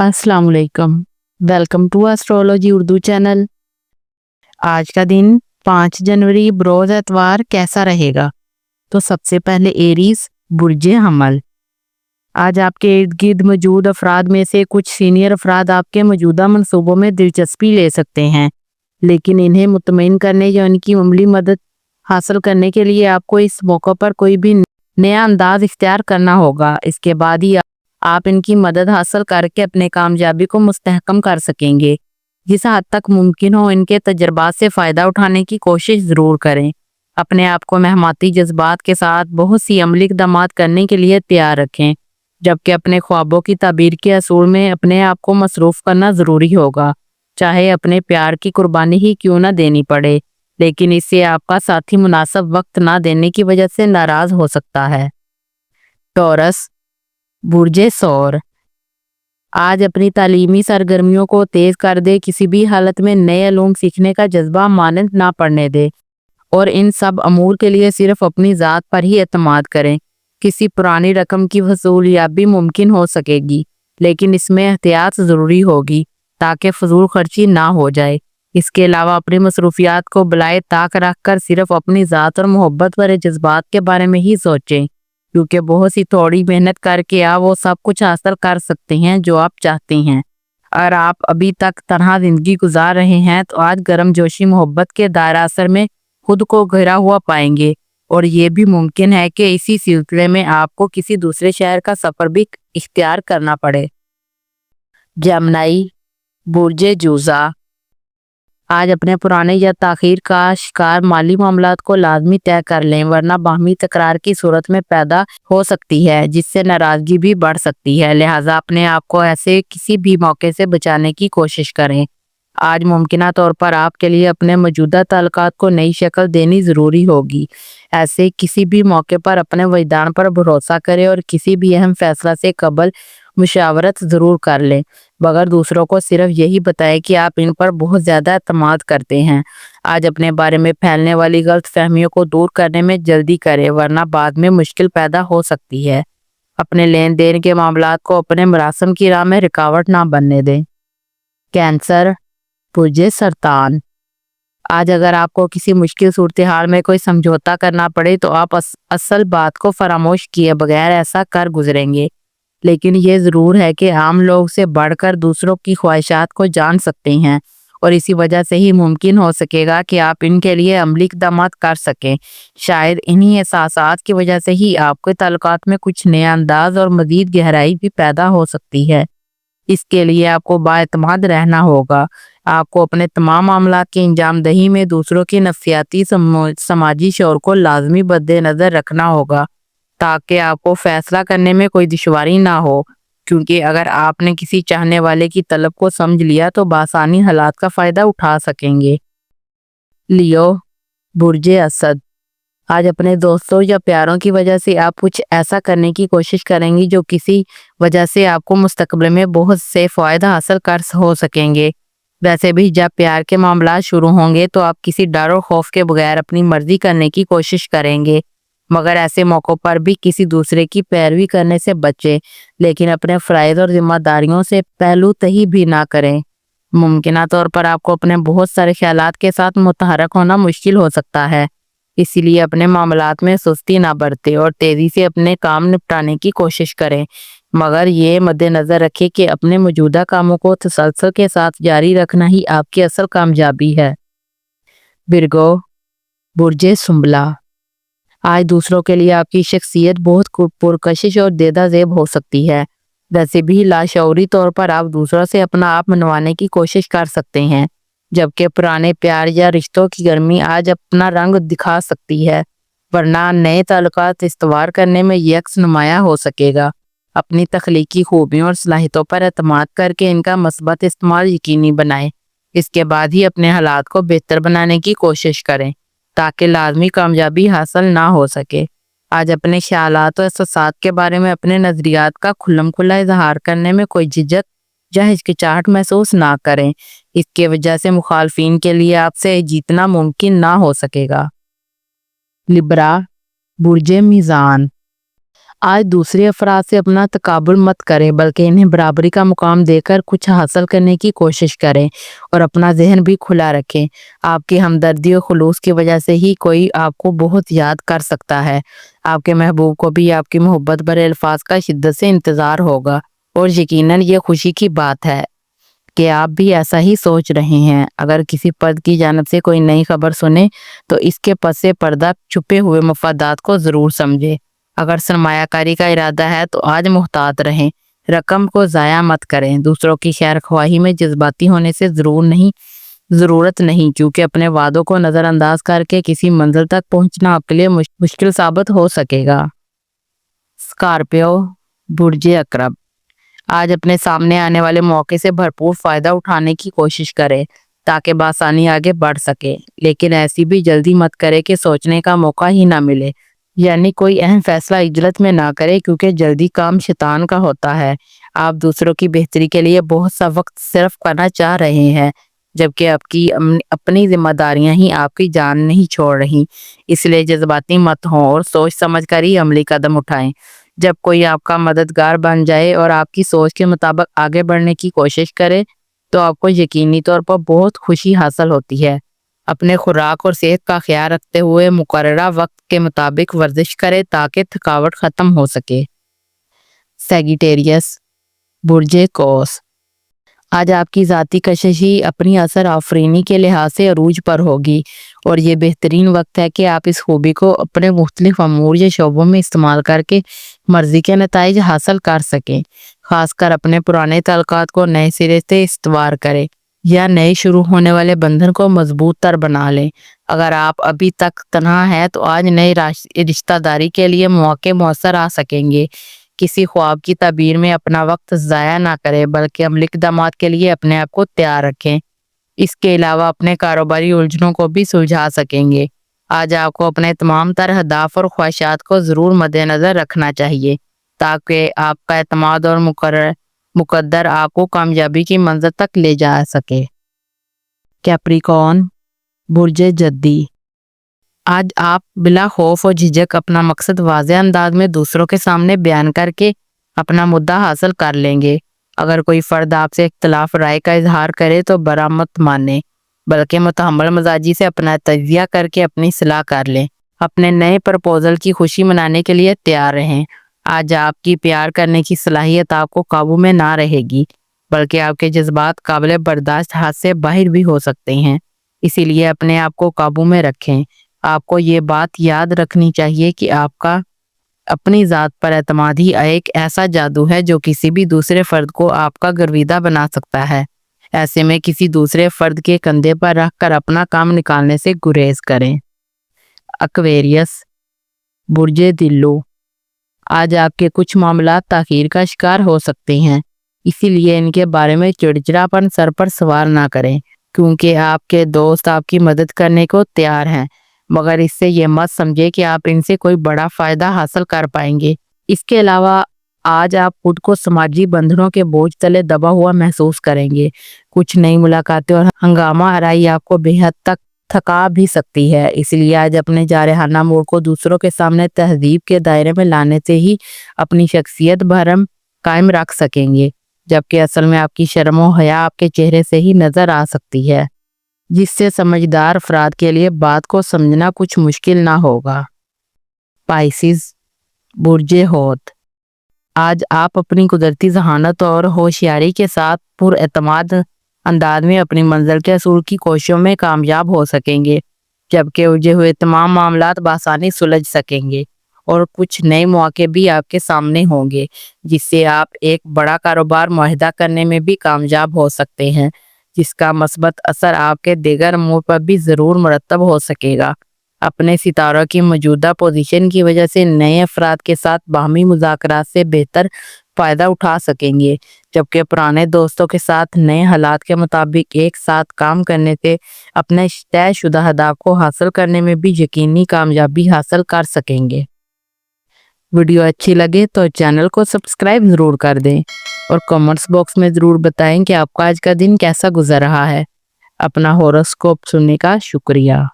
अस्सलाम वालेकुम। Welcome to astrology Urdu channel. आज का दिन 5 जनवरी बरोज एतवार कैसा रहेगा? तो सबसे पहले एरीज बुर्जे हमल। आज आपके इर्द गिर्द मौजूद अफराद में से कुछ सीनियर अफराद आपके मौजूदा मनसूबों में दिलचस्पी ले सकते हैं, लेकिन इन्हें मुतमईन करने या उनकी अमली मदद हासिल करने के लिए आपको इस मौके पर कोई भी नया अंदाज इख्तियार करना होगा। इसके बाद ही आप इनकी मदद हासिल करके अपने कामयाबी को मुस्तहकम कर सकेंगे। जिस हद तक मुमकिन हो इनके तजर्बात से फ़ायदा उठाने की कोशिश ज़रूर करें। अपने आप को मेहमाती जज्बात के साथ बहुत सी अमली इक़दामात करने के लिए तैयार रखें, जबकि अपने ख्वाबों की ताबीर के असूल में अपने आप को मसरूफ़ करना ज़रूरी होगा, चाहे अपने प्यार की कुर्बानी ही क्यों ना देनी पड़े, लेकिन इससे आपका साथी मुनासिब वक्त ना देने की वजह से नाराज़ हो सकता है। टॉरस बुर्जे सौर। आज अपनी तालीमी सरगर्मियों को तेज़ कर दे, किसी भी हालत में नए इल्म सीखने का जज्बा मानद ना पड़ने दे और इन सब अमूर के लिए सिर्फ अपनी ज़ात पर ही एतमाद करें। किसी पुरानी रकम की वसूलियाबी मुमकिन हो सकेगी, लेकिन इसमें एहतियात ज़रूरी होगी ताकि फजूल खर्ची ना हो जाए। इसके अलावा अपनी मसरूफियात को बलाए ताक रख कर सिर्फ अपनी ज़ात और मोहब्बत भरे जज्बात के बारे में ही सोचें, क्योंकि बहुत सी थोड़ी मेहनत करके आप वो सब कुछ हासिल कर सकते हैं जो आप चाहते हैं। अगर आप अभी तक तन्हा जिंदगी गुजार रहे हैं तो आज गर्मजोशी मोहब्बत के दायरा असर में खुद को घिरा हुआ पाएंगे, और ये भी मुमकिन है कि इसी सिलसिले में आपको किसी दूसरे शहर का सफ़र भी इख्तियार करना पड़े। जमनाई बुर्जे जूजा। आज अपने पुराने या ताखीर का शिकार माली मामलात को लाजमी तय कर लें, वरना बाहमी तकरार की सूरत में पैदा हो सकती है, जिससे नाराज़गी भी बढ़ सकती है। लिहाजा अपने आप को ऐसे किसी भी मौके से बचाने की कोशिश करें। आज मुमकिना तौर पर आपके लिए अपने मौजूदा ताल्लुकात को नई शक्ल देनी ज़रूरी होगी। ऐसे किसी भी मौके पर अपने वजदान पर भरोसा करें और किसी भी अहम फैसला से कबल मुशावरत ज़रूर कर लें, मगर दूसरों को सिर्फ यही बताएं कि आप इन पर बहुत ज़्यादा एतमाद करते हैं। आज अपने बारे में फैलने वाली गलत फहमियों को दूर करने में जल्दी करें, वरना बाद में मुश्किल पैदा हो सकती है। अपने लेन देन के मामलात को अपने मरासम की राह में रुकावट ना बनने दें। कैंसर बुर्जे सरतान। आज अगर आपको किसी मुश्किल सूरत हाल में कोई समझौता करना पड़े तो आप असल बात को फरामोश किए बगैर ऐसा कर गुजरेंगे, लेकिन ये ज़रूर है कि आम लोग से बढ़कर दूसरों की ख्वाहिशात को जान सकते हैं, और इसी वजह से ही मुमकिन हो सकेगा कि आप इनके लिए अमली इक़दामात कर सकें। शायद इन्हीं एहसासात की वजह से ही आपके ताल्लुकात में कुछ नया अंदाज और मज़ीद गहराई भी पैदा हो सकती है। इसके लिए आपको बाएतमाद रहना होगा। आपको अपने तमाम मामलात की अंजामदही में दूसरों की नफ्सियाती समाजी शौर को लाजमी मद्देनज़र रखना होगा, ताकि आपको फैसला करने में कोई दुश्वारी ना हो, क्योंकि अगर आपने किसी चाहने वाले की तलब को समझ लिया तो बासानी हालात का फ़ायदा उठा सकेंगे। लियो बुर्जे असद। आज अपने दोस्तों या प्यारों की वजह से आप कुछ ऐसा करने की कोशिश करेंगी जो किसी वजह से आपको मुस्तकबिल में बहुत से फ़ायदा हासिल कर हो सकेंगे। वैसे भी जब प्यार के मामला शुरू होंगे तो आप किसी डर और खौफ के बगैर अपनी मर्जी करने की कोशिश करेंगे, मगर ऐसे मौक़ों पर भी किसी दूसरे की पैरवी करने से बचें, लेकिन अपने फ़राइज़ और जिम्मेदारियों से पहलू तही भी ना करें। मुमकिना तौर पर आपको अपने बहुत सारे ख्यालात के साथ मुतहरक होना मुश्किल हो सकता है, इसीलिए अपने मामलात में सुस्ती ना बरतें और तेज़ी से अपने काम निपटाने की कोशिश करें, मगर ये मद्देनज़र रखें कि अपने मौजूदा कामों को तसल्सल के साथ जारी रखना ही आपकी असल कामयाबी है। विर्गो बुर्जे सुंबला। आज दूसरों के लिए आपकी शख्सियत बहुत पुरकशिश और देदा ज़ेब हो सकती है। वैसे भी लाशऊरी तौर पर आप दूसरों से अपना आप मनवाने की कोशिश कर सकते हैं, जबकि पुराने प्यार या रिश्तों की गर्मी आज अपना रंग दिखा सकती है, वरना नए ताल्लुकात इस्तवार करने में यक्स नुमायाँ हो सकेगा। अपनी तख्लीकी खूबियों और सलाहियतों पर एतमाद करके इनका मस्बत इस्तेमाल यकीनी बनाएं। इसके बाद ही अपने हालात को बेहतर बनाने की कोशिश करें, ताकि लाजमी कामयाबी हासिल ना हो सके। आज अपने ख्यालात और एहसासात के बारे में अपने नज़रियात का खुल्लम खुल्ला इजहार करने में कोई झिझक या हिचकिचाहट महसूस ना करें। इसके वजह से मुखालफिन के लिए आपसे जीतना मुमकिन ना हो सकेगा। लिब्रा बुर्जे मीज़ान। आज दूसरे अफराद से अपना तकाबुल मत करें, बल्कि इन्हें बराबरी का मुकाम देकर कुछ हासिल करने की कोशिश करें और अपना जहन भी खुला रखें। आपकी हमदर्दी और खुलूस की वजह से ही कोई आपको बहुत याद कर सकता है। आपके महबूब को भी आपकी मोहब्बत भरे अल्फाज का शिद्दत से इंतज़ार होगा और यकीनन ये खुशी की बात है कि आप भी ऐसा ही सोच रहे हैं। अगर किसी फर्द की जानिब से कोई नई खबर सुने तो इसके पसे पर्दा छुपे हुए मफादात को ज़रूर समझे। अगर सरमायाकारी का इरादा है तो आज मुहतात रहें, रकम को ज़ाया मत करें। दूसरों की खैर ख्वाही में जज्बाती होने से ज़रूरत नहीं, क्योंकि अपने वादों को नज़रअंदाज करके किसी मंजिल तक पहुंचना आपके लिए मुश्किल साबित हो सकेगा। स्कॉर्पियो, बुर्जे अकरब, आज अपने सामने आने वाले मौके से भरपूर फायदा उठाने की कोशिश करें ताकि बासानी आगे बढ़ सके, लेकिन ऐसी भी जल्दी मत करें कि सोचने का मौका ही ना मिले। यानी कोई अहम फैसला इजलत में ना करें, क्योंकि जल्दी काम शैतान का होता है। आप दूसरों की बेहतरी के लिए बहुत सा वक्त सिर्फ करना चाह रहे हैं, जबकि आपकी अपनी जिम्मेदारियां ही आपकी जान नहीं छोड़ रही। इसलिए जज्बाती मत हों और सोच समझ कर ही अमली कदम उठाएं। जब कोई आपका मददगार बन जाए और आपकी सोच के मुताबिक आगे बढ़ने की कोशिश करे तो आपको यकीनी तौर पर बहुत खुशी हासिल होती है। अपने खुराक और सेहत का ख्याल रखते हुए मुकर्ररा वक्त के मुताबिक वर्जिश करें ताकि थकावट ख़त्म हो सके। सैगिटेरियस, बुर्जे कौस, आज आपकी ज़ाती कशिश अपनी असर आफरीनी के लिहाज से अरूज पर होगी और ये बेहतरीन वक्त है कि आप इस खूबी को अपने मुख्तलिफ अमूर या शोबों में इस्तेमाल करके मर्जी के नताइज हासिल कर सकें। खासकर अपने पुराने ताल्लुकात को नए सिरे से इस्तवार करें या नए शुरू होने वाले बंधन को मजबूत तर बना लें। अगर आप अभी तक तन्हा हैं तो आज नई रिश्तेदारी के लिए मौके मौसर आ सकेंगे। किसी ख्वाब की ताबीर में अपना वक्त ज़ाया ना करें, बल्कि अमली इक़दामात के लिए अपने आप को तैयार रखें। इसके अलावा अपने कारोबारी उलझनों को भी सुलझा सकेंगे। आज आपको अपने तमाम तर अहदाफ और ख्वाहिशात को ज़रूर मद्देनज़र रखना चाहिए ताकि आपका एतमाद और मुकद्दर आपको कामयाबी की मंजिल तक ले जा सके। कैप्रिकॉर्न, बुर्जे जद्दी, आज आप बिला खौफ और झिझक अपना मकसद वाज़ेह अंदाज में दूसरों के सामने बयान करके अपना मुद्दा हासिल कर लेंगे। अगर कोई फ़र्द आपसे इख्तलाफ राय का इजहार करे तो बुरा मत माने, बल्कि मुतहम्मल मजाजी से अपना तजिया करके अपनी सलाह कर लें। अपने नए प्रपोजल की खुशी मनाने के लिए तैयार रहें। आज आपकी प्यार करने की सलाहियत आपको काबू में ना रहेगी, बल्कि आपके जज्बात काबिल बर्दाश्त हाथ से बाहर भी हो सकते हैं। इसीलिए अपने आप को काबू में रखें। आपको ये बात याद रखनी चाहिए कि आपका अपनी ज़ात पर एतमाद ही एक ऐसा जादू है जो किसी भी दूसरे फ़र्द को आपका गर्विदा बना सकता है। ऐसे में किसी दूसरे फ़र्द के कंधे पर रख कर अपना काम निकालने से गुरेज करें। एक्वेरियस, बुर्जे दिल्लो, आज आपके कुछ मामलात ताख़ीर का शिकार हो सकते हैं, इसीलिए इनके बारे में चिड़चिड़ापन सर पर सवार ना करें, क्योंकि आपके दोस्त आपकी मदद करने को तैयार हैं, मगर इससे ये मत समझे कि आप इनसे कोई बड़ा फ़ायदा हासिल कर पाएंगे। इसके अलावा आज आप खुद को समाजी बंधनों के बोझ तले दबा हुआ महसूस करेंगे। कुछ नई मुलाकातें और हंगामा आराई आपको बेहद तक थका भी सकती है, इसलिए आज अपने जारहाना मूड को दूसरों के सामने तहजीब के दायरे में लाने से ही अपनी शख्सियत भरम कायम रख सकेंगे, जबकि असल में आपकी शर्म और हया आपके चेहरे से ही नज़र आ सकती है, जिससे समझदार अफराद के लिए बात को समझना कुछ मुश्किल ना होगा। पाइसिस, बुर्जे होत, आज आप अपनी कुदरती जहानत और होशियारी के साथ पुरएतमाद अंदाज में अपनी मंजिल के असूल की कोशिशों में कामयाब हो सकेंगे, जबकि उलझे हुए तमाम मामलात बासानी सुलझ सकेंगे और कुछ नए मौके भी आपके सामने होंगे, जिससे आप एक बड़ा कारोबार मुआहिदा करने में भी कामयाब हो सकते हैं, जिसका मस्बत असर आपके दीगर अमूर पर भी ज़रूर मुरतब हो सकेगा। अपने सितारों की मौजूदा पोजीशन की वजह से नए अफराद के साथ बाहमी मुज़ाकरात से बेहतर फ़ायदा उठा सकेंगे, जबकि पुराने दोस्तों के साथ नए हालात के मुताबिक एक साथ काम करने से अपने तयशुदा अहदाफ को हासिल करने में भी यकीनी कामयाबी हासिल कर सकेंगे। वीडियो अच्छी लगे तो चैनल को सब्सक्राइब ज़रूर कर दें और कमेंट्स बॉक्स में ज़रूर बताएं कि आपका आज का दिन कैसा गुजर रहा है। अपना हॉरोस्कोप सुनने का शुक्रिया।